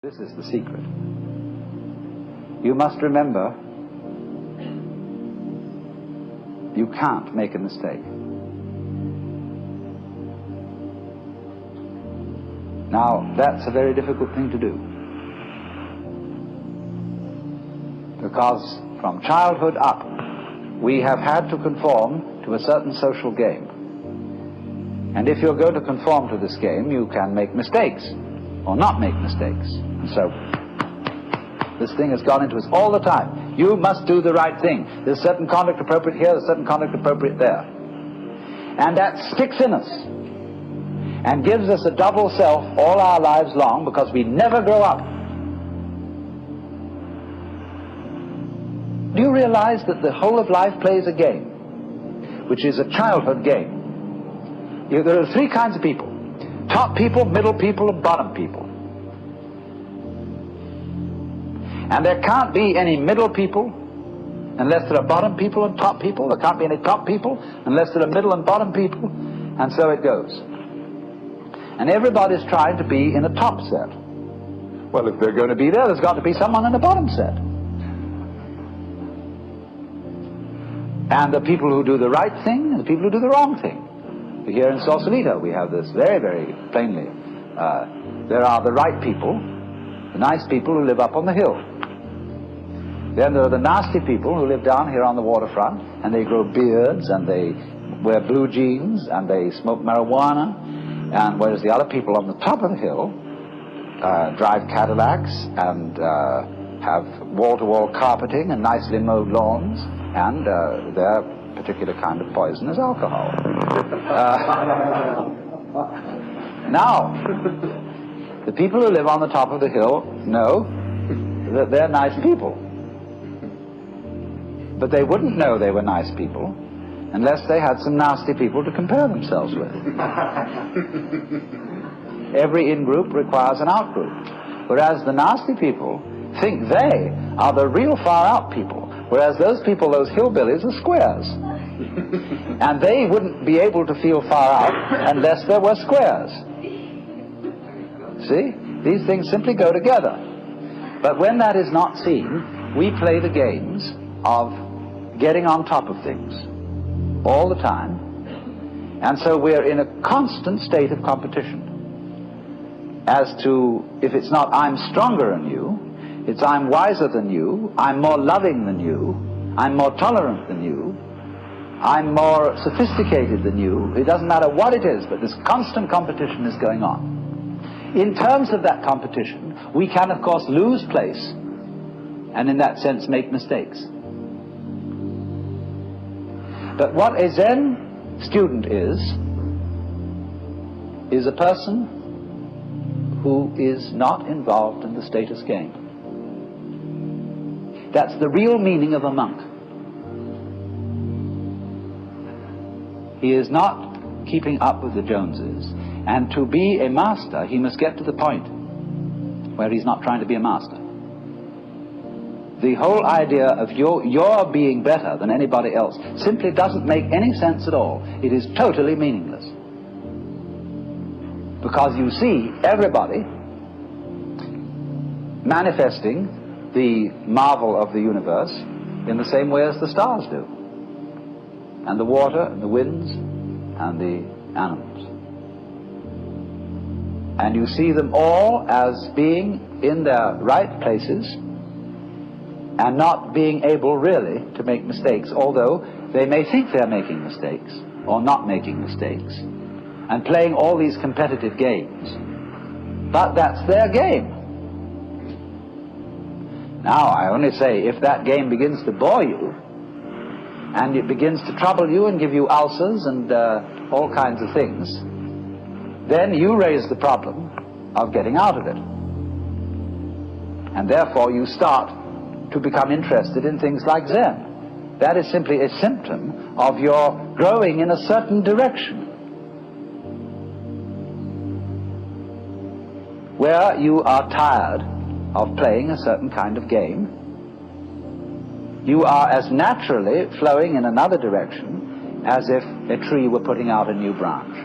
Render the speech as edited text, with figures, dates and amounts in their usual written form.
This is the secret. You must remember, you can't make a mistake. Now, that's a very difficult thing to do. Because from childhood up, we have had to conform to a certain social game. And if you're going to conform to this game, you can make mistakes, or not make mistakes. And so, this thing has gone into us all the time. You must do the right thing. There's certain conduct appropriate here, there's certain conduct appropriate there. And that sticks in us, and gives us a double self all our lives long, because we never grow up. Do you realize that the whole of life plays a game, which is a childhood game? There are three kinds of people: top people, middle people, and bottom people. And there can't be any middle people unless there are bottom people and top people. There can't be any top people unless there are middle and bottom people. And so it goes. And everybody's trying to be in a top set. Well, if they're going to be there, there's got to be someone in a bottom set. And the people who do the right thing and the people who do the wrong thing. Here in Sausalito, we have this very, very plainly. There are the right people, the nice people who live up on the hill. Then there are the nasty people who live down here on the waterfront, and they grow beards, and they wear blue jeans, and they smoke marijuana, and whereas the other people on the top of the hill drive Cadillacs and have wall-to-wall carpeting and nicely mowed lawns, and their particular kind of poison is alcohol. Now, the people who live on the top of the hill know that they're nice people. But they wouldn't know they were nice people unless they had some nasty people to compare themselves with. Every in-group requires an out-group. Whereas the nasty people think they are the real far-out people. Whereas those people, those hillbillies, are squares. And they wouldn't be able to feel far out unless there were squares. See? These things simply go together. But when that is not seen, we play the games of getting on top of things all the time. And so we're in a constant state of competition as to, if it's not I'm stronger than you, it's I'm wiser than you, I'm more loving than you, I'm more tolerant than you, I'm more sophisticated than you. It doesn't matter what it is, but this constant competition is going on. In terms of that competition, we can, of course, lose place, and in that sense make mistakes. But what a Zen student is a person who is not involved in the status game. That's the real meaning of a monk. He is not keeping up with the Joneses. And to be a master, he must get to the point where he's not trying to be a master. The whole idea of your being better than anybody else simply doesn't make any sense at all. It is totally meaningless. Because you see everybody manifesting the marvel of the universe in the same way as the stars do, and the water, and the winds, and the animals. And you see them all as being in their right places and not being able really to make mistakes, although they may think they're making mistakes or not making mistakes and playing all these competitive games. But that's their game. Now, I only say, if that game begins to bore you and it begins to trouble you and give you ulcers and all kinds of things, then you raise the problem of getting out of it. And therefore you start to become interested in things like Zen. That is simply a symptom of your growing in a certain direction, where you are tired of playing a certain kind of game. You are as naturally flowing in another direction as if a tree were putting out a new branch.